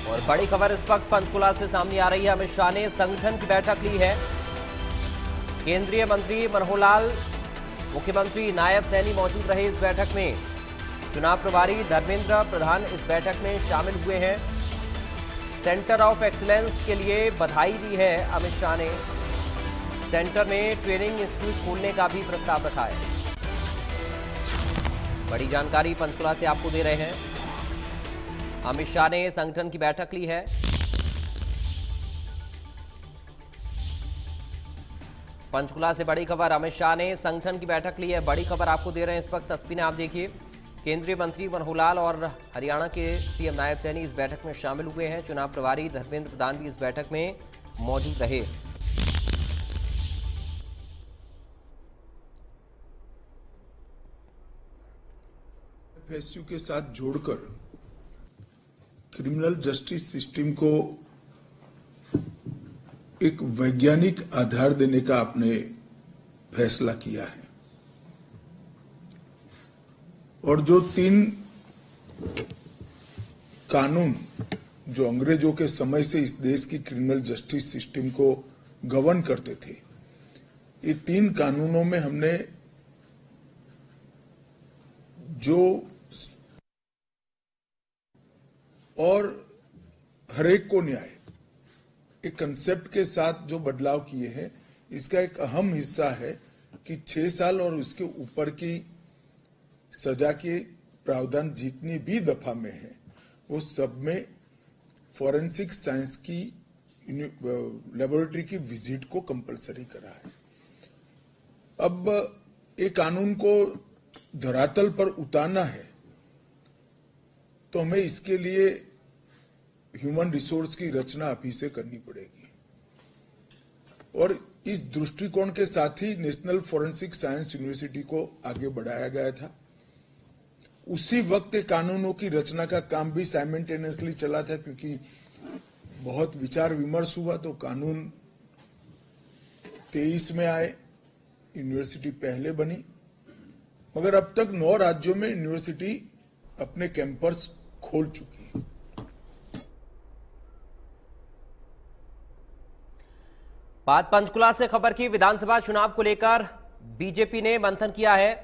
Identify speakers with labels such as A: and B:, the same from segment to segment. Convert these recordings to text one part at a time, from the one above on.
A: और बड़ी खबर इस वक्त पंचकुला से सामने आ रही है। अमित शाह ने संगठन की बैठक ली है। केंद्रीय मंत्री मनोहर लाल, मुख्यमंत्री नायब सैनी मौजूद रहे इस बैठक में। चुनाव प्रभारी धर्मेंद्र प्रधान इस बैठक में शामिल हुए हैं। सेंटर ऑफ एक्सीलेंस के लिए बधाई दी है अमित शाह ने। सेंटर में ट्रेनिंग इंस्टीट्यूट खोलने का भी प्रस्ताव रखा है। बड़ी जानकारी पंचकुला से आपको दे रहे हैं। अमित शाह ने संगठन की बैठक ली है। पंचकुला से बड़ी खबर, अमित शाह ने संगठन की बैठक ली है। बड़ी खबर आपको दे रहे हैं इस वक्त तस्वीरें आप देखिए। केंद्रीय मंत्री मनोहर लाल और हरियाणा के सीएम नायब सैनी इस बैठक में शामिल हुए हैं। चुनाव प्रभारी धर्मेंद्र प्रधान भी इस बैठक में मौजूद रहे।
B: एफएसयू के साथ जोड़कर क्रिमिनल जस्टिस सिस्टम को एक वैज्ञानिक आधार देने का आपने फैसला किया है और जो 3 कानून जो अंग्रेजों के समय से इस देश की क्रिमिनल जस्टिस सिस्टम को गवर्न करते थे, ये 3 कानूनों में हमने जो और हरेक को न्याय एक कंसेप्ट के साथ जो बदलाव किए हैं, इसका एक अहम हिस्सा है कि 6 साल और उसके ऊपर की सजा के प्रावधान जितनी भी दफा में है वो सब में फॉरेंसिक साइंस की लेबोरेटरी की विजिट को कंपलसरी करा है। अब एक कानून को धरातल पर उतारना है तो हमें इसके लिए ह्यूमन रिसोर्स की रचना अभी से करनी पड़ेगी और इस दृष्टिकोण के साथ ही नेशनल फॉरेंसिक साइंस यूनिवर्सिटी को आगे बढ़ाया गया था। उसी वक्त कानूनों की रचना का काम भी साइमल्टेनियसली चला था, क्योंकि बहुत विचार विमर्श हुआ तो कानून 23 में आए, यूनिवर्सिटी पहले बनी, मगर अब तक 9 राज्यों में यूनिवर्सिटी अपने कैंपस खोल चुकी है।
A: बात पंचकुला से खबर की। विधानसभा चुनाव को लेकर बीजेपी ने मंथन किया है।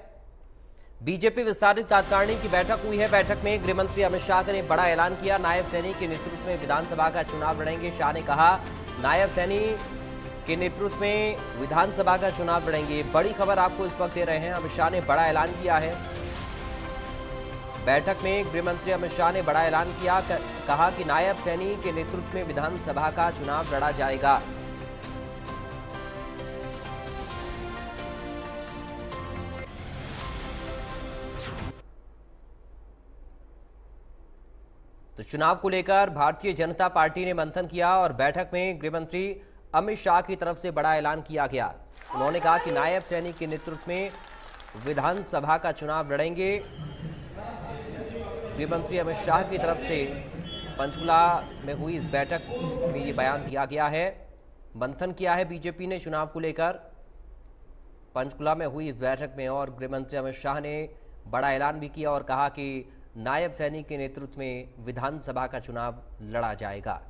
A: बीजेपी विस्तारित कार्यकारिणी की बैठक हुई है। बैठक में गृह मंत्री अमित शाह ने बड़ा ऐलान किया। नायब सैनी के नेतृत्व में विधानसभा का चुनाव लड़ेंगे। शाह ने कहा नायब सैनी के नेतृत्व में विधानसभा का चुनाव लड़ेंगे। बड़ी खबर आपको इस वक्त दे रहे हैं। अमित शाह ने बड़ा ऐलान किया है। बैठक में गृह मंत्री अमित शाह ने बड़ा ऐलान किया, कहा कि नायब सैनी के नेतृत्व में विधानसभा का चुनाव लड़ा जाएगा। तो चुनाव को लेकर भारतीय जनता पार्टी ने मंथन किया और बैठक में गृह मंत्री अमित शाह की तरफ से बड़ा ऐलान किया गया। उन्होंने कहा कि नायब सैनी के नेतृत्व में विधानसभा का चुनाव लड़ेंगे। गृह मंत्री अमित शाह की तरफ से पंचकुला में हुई इस बैठक में ये बयान दिया गया है। मंथन किया है बीजेपी ने चुनाव को लेकर पंचकुला में हुई इस बैठक में और गृह मंत्री अमित शाह ने बड़ा ऐलान भी किया और कहा कि नायब सैनी के नेतृत्व में विधानसभा का चुनाव लड़ा जाएगा।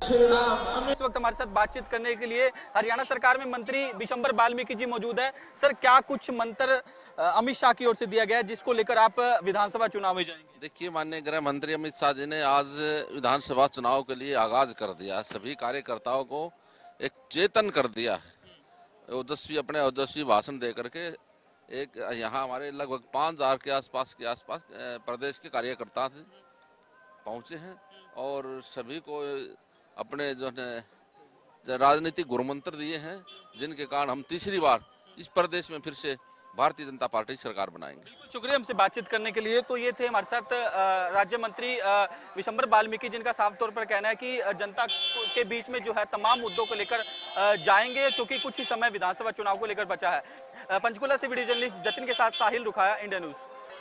C: इस वक्त हमारे साथ बातचीत करने के लिए हरियाणा सरकार में मंत्री विशंबर वाल्मीकि जी मौजूद है। सर, क्या कुछ मंत्र अमित शाह की ओर से दिया गया है जिसको लेकर आप विधानसभा चुनाव में जाएंगे?
D: देखिए, माननीय गृह मंत्री अमित शाह जी ने आज विधानसभा चुनाव के लिए आगाज कर दिया। सभी कार्यकर्ताओं को एक चेतन कर दिया है। अपने ओजस्वी भाषण दे करके एक यहाँ हमारे लगभग 5000 के आसपास प्रदेश के कार्यकर्ता पहुंचे हैं और सभी को अपने जो है राजनीतिक गुरुमंत्र दिए हैं, जिनके कारण हम तीसरी बार इस प्रदेश में फिर से भारतीय जनता पार्टी सरकार बनाएंगे।
C: शुक्रिया हमसे बातचीत करने के लिए। तो ये थे हमारे साथ राज्य मंत्री विशंबर वाल्मीकि, जिनका साफ तौर पर कहना है कि जनता के बीच में जो है तमाम मुद्दों को लेकर जाएंगे, क्योंकि कुछ ही समय विधानसभा चुनाव को लेकर बचा है। पंचकुला से वीडियो जर्नलिस्ट जतिन के साथ साहिल रुखाया, इंडिया न्यूज।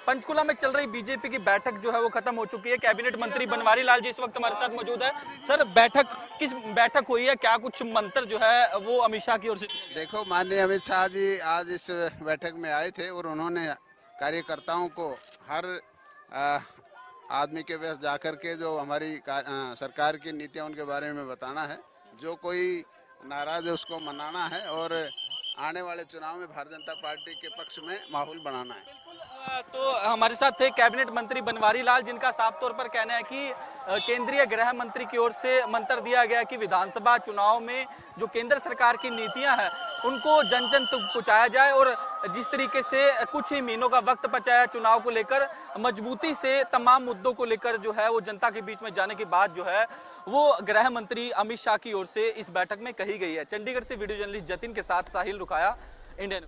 C: पंचकुला में चल रही बीजेपी की बैठक जो है वो खत्म हो चुकी है। कैबिनेट मंत्री बनवारी लाल जी इस वक्त हमारे साथ मौजूद है। सर, किस बैठक हुई है, क्या कुछ मंत्र जो है वो अमित शाह की ओर से?
E: देखो, माननीय अमित शाह जी आज इस बैठक में आए थे और उन्होंने कार्यकर्ताओं को हर आदमी के पास जाकर के जो हमारी सरकार की नीतियां उनके बारे में बताना है। जो कोई नाराज है उसको मनाना है और आने वाले चुनाव में भारतीय जनता पार्टी के पक्ष में माहौल बनाना है।
C: तो हमारे साथ थे कैबिनेट मंत्री बनवारी लाल, जिनका साफ तौर पर कहना है कि केंद्रीय गृह मंत्री की ओर से मंत्र दिया गया कि विधानसभा चुनाव में जो केंद्र सरकार की नीतियां हैं उनको जन जन तक पहुंचाया जाए और जिस तरीके से कुछ ही महीनों का वक्त बचा है चुनाव को लेकर, मजबूती से तमाम मुद्दों को लेकर जो है वो जनता के बीच में जाने की बात जो है वो गृह मंत्री अमित शाह की ओर से इस बैठक में कही गई है। चंडीगढ़ से वीडियो जर्नलिस्ट जतिन के साथ साहिल रुकाया, इंडियन।